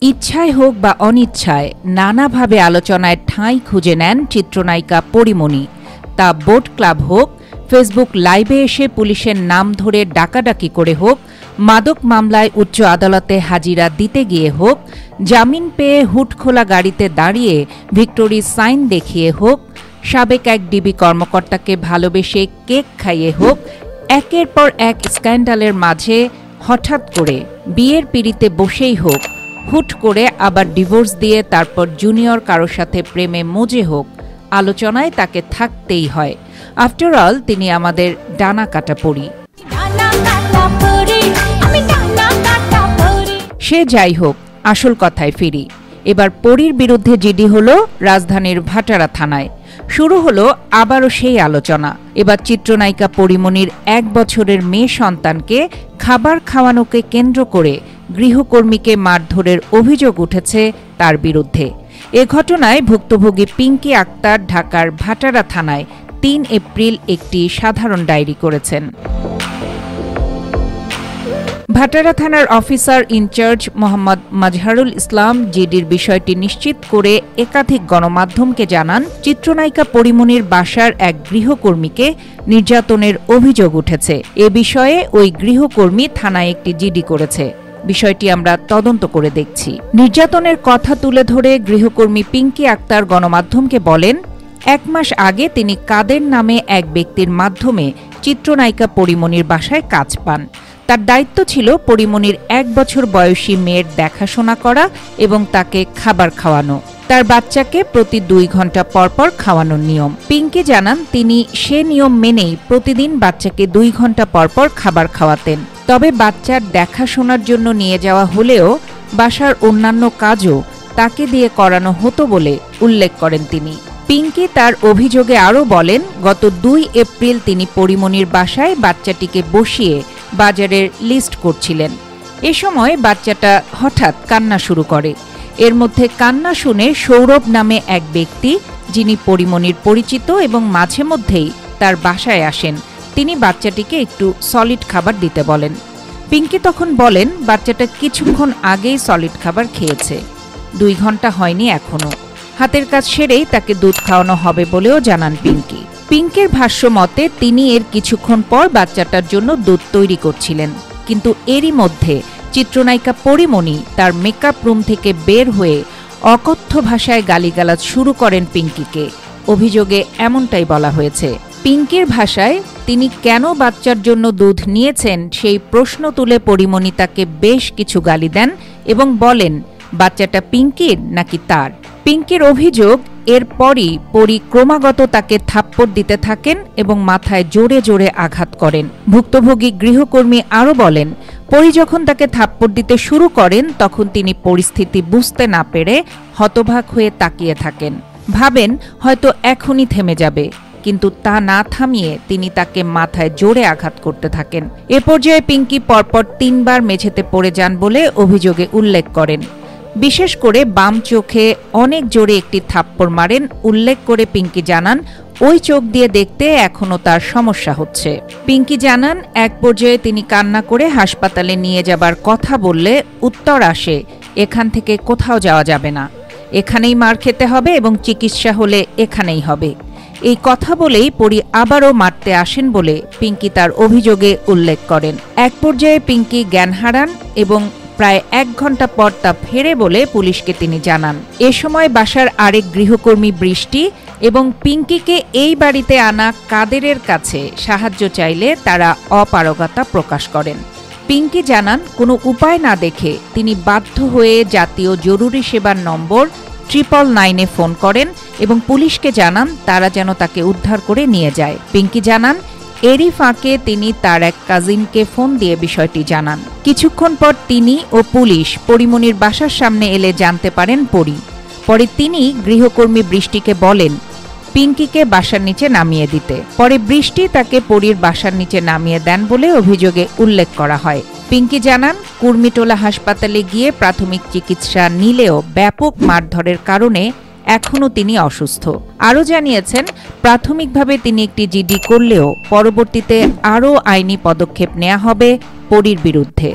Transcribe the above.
ইচ্ছায় হোক বা অনিচ্ছায় নানাভাবে আলোচনায় ঠাঁই খুঁজে নেন চিত্রনায়িকা পরীমণি। তা বোট ক্লাব হোক, ফেসবুক লাইভে এসে পুলিশের নাম ধরে ডাকাডাকি করে হোক, মাদক মামলায় উচ্চ আদালতে হাজিরা দিতে গিয়ে হোক, জামিন পেয়ে হুট খোলা গাড়িতে দাঁড়িয়ে ভিক্টোরি সাইন দেখিয়ে হোক, সাবেক এক ডিবি কর্মকর্তাকে ভালোবেসে কেক খাইয়ে হোক, একের পর এক স্ক্যান্ডালের মাঝে হঠাৎ করে বিয়ের পিঁড়িতে বসেই হোক, হুট করে আবার ডিভোর্স দিয়ে তারপর জুনিয়র কারোর সাথে প্রেমে মজে হোক, আলোচনায় তাকে থাকতেই হয়। আফটার অল তিনি আমাদের ডানা কাটা পড়ি। সে যাই হোক, আসল কথায় ফিরি। এবার পরীর বিরুদ্ধে জিডি হলো রাজধানীর ভাটারা থানায়। শুরু হলো আবারও সেই আলোচনা। এবার চিত্রনায়িকা পরীমণির 1 বছরের মেয়ে সন্তানকে খাবার খাওয়ানোকে কেন্দ্র করে গৃহকর্মীকে মারধরের অভিযোগ উঠেছে তার বিরুদ্ধে। এ ঘটনায় ভুক্তভোগী পিঙ্কি আক্তার ঢাকার ভাটারা থানায় 3 এপ্রিল একটি সাধারণ ডায়েরি করেছেন। ভাটারা থানার অফিসার ইনচার্জ মোহাম্মদ মাজহারুল ইসলাম জিডির বিষয়টি নিশ্চিত করে একাধিক গণমাধ্যমকে জানান, চিত্রনায়িকা পরীমণির বাসার এক গৃহকর্মীকে নির্যাতনের অভিযোগ উঠেছে। এ বিষয়ে ওই গৃহকর্মী থানায় একটি জিডি করেছে। বিষয়টি আমরা তদন্ত করে দেখছি। নির্যাতনের কথা তুলে ধরে গৃহকর্মী পিঙ্কি আক্তার গণমাধ্যমকে বলেন, 1 মাস আগে তিনি কাদের নামে এক ব্যক্তির মাধ্যমে চিত্রনায়িকা পরীমণির বাসায় কাজ পান। তার দায়িত্ব ছিল পরীমণির 1 বছর বয়সী মেয়ের দেখাশোনা করা এবং তাকে খাবার খাওয়ানো। তার বাচ্চাকে প্রতি 2 ঘন্টা পর পর খাওয়ানোর নিয়ম। পিঙ্কি জানান, তিনি সে নিয়ম মেনেই প্রতিদিন বাচ্চাকে 2 ঘন্টা পর পর খাবার খাওয়াতেন। তবে বাচ্চার দেখাশোনার জন্য নিয়ে যাওয়া হলেও বাসার অন্যান্য কাজও তাকে দিয়ে করানো হতো বলে উল্লেখ করেন তিনি। পিঙ্কি তার অভিযোগে আরও বলেন, গত 2 এপ্রিল তিনি পরীমণির বাসায় বাচ্চাটিকে বসিয়ে বাজারের লিস্ট করছিলেন। এ সময় বাচ্চাটা হঠাৎ কান্না শুরু করে। এর মধ্যে কান্না শুনে সৌরভ নামে এক ব্যক্তি, যিনি পরীমণির পরিচিত এবং মাঝে মধ্যেই তার বাসায় আসেন, তিনি বাচ্চাটিকে একটু সলিড খাবার দিতে বলেন। পিঙ্কি তখন বলেন, বাচ্চাটা কিছুক্ষণ আগেই সলিড খাবার খেয়েছে, 2 ঘন্টা হয়নি এখনো। হাতের কাজ সেরেই তাকে দুধ খাওয়ানো হবে বলেও জানান পিঙ্কি। পিঙ্কির ভাষ্য মতে তিনি এর কিছুক্ষণ পর বাচ্চাটার জন্য দুধ তৈরি করছিলেন, কিন্তু এরই মধ্যে চিত্রনায়িকা পরীমণি তার মেকআপ রুম থেকে বের হয়ে অকথ্য ভাষায় গালিগালাজ শুরু করেন পিঙ্কিকে। অভিযোগে এমনটাই বলা হয়েছে। পিঙ্কির ভাষায় তিনি কেন বাচ্চার জন্য দুধ নিয়েছেন সেই প্রশ্ন তুলে পরীমণি তাকে বেশ কিছু গালি দেন এবং বলেন, বাচ্চাটা পিঙ্কির নাকি তার। পিঙ্কির অভিযোগ, এরপরই পরী ক্রমাগত তাকে থাপ্পড় দিতে থাকেন এবং মাথায় জোরে জোরে আঘাত করেন। ভুক্তভোগী গৃহকর্মী আরও বলেন, পরী যখন তাকে থাপ্পড় দিতে শুরু করেন তখন তিনি পরিস্থিতি বুঝতে না পেরে হতবাক হয়ে তাকিয়ে থাকেন, ভাবেন হয়তো এখনই থেমে যাবে, কিন্তু তা না থামিয়ে তিনি তাকে মাথায় জোরে আঘাত করতে থাকেন। এ পর্যায়ে পিঙ্কি পরপর 3 বার মেঝেতে পড়ে যান বলে অভিযোগে উল্লেখ করেন। বিশেষ করে বাম চোখে অনেক জোরে একটি থাপ্পড় মারেন উল্লেখ করে পিঙ্কি জানান, ওই চোখ দিয়ে দেখতে এখনও তার সমস্যা হচ্ছে। পিঙ্কি জানান, এক পর্যায়ে তিনি কান্না করে হাসপাতালে নিয়ে যাবার কথা বললে উত্তর আসে, এখান থেকে কোথাও যাওয়া যাবে না, এখানেই মার খেতে হবে এবং চিকিৎসা হলে এখানেই হবে। এই কথা বলেই পরী আবারও মারতে আসেন বলে পিঙ্কি তার অভিযোগে উল্লেখ করেন। এক পর্যায়ে পিঙ্কি জ্ঞান হারান এবং প্রায় 1 ঘন্টা পর তা ফেরে বলে পুলিশকে তিনি জানান। এ সময় বাসার আরেক গৃহকর্মী বৃষ্টি এবং পিঙ্কিকে এই বাড়িতে আনা কাদেরের কাছে সাহায্য চাইলে তারা অপারগতা প্রকাশ করেন। পিঙ্কি জানান, কোনো উপায় না দেখে তিনি বাধ্য হয়ে জাতীয় জরুরি সেবার নম্বর 999-এ ফোন করেন এবং পুলিশকে জানান তারা যেন তাকে উদ্ধার করে নিয়ে যায়। পিঙ্কি জানান, এরই ফাঁকে তিনি তার এক কাজিনকে ফোন দিয়ে বিষয়টি জানান। কিছুক্ষণ পর তিনি ও পুলিশ পরীমণির বাসার সামনে এলে জানতে পারেন পরী। পরে তিনি গৃহকর্মী বৃষ্টিকে বলেন পিঙ্কিকে বাসার নিচে নামিয়ে দিতে। পরে বৃষ্টি তাকে পরীর বাসার নিচে নামিয়ে দেন বলে অভিযোগে উল্লেখ করা হয়। পিঙ্কি জানান, কুর্মিটোলা হাসপাতালে গিয়ে প্রাথমিক চিকিৎসা নিলেও ব্যাপক মারধরের কারণে এখনও তিনি অসুস্থ। আরও জানিয়েছেন, প্রাথমিকভাবে তিনি একটি জিডি করলেও পরবর্তীতে আরও আইনি পদক্ষেপ নেওয়া হবে পরীর বিরুদ্ধে।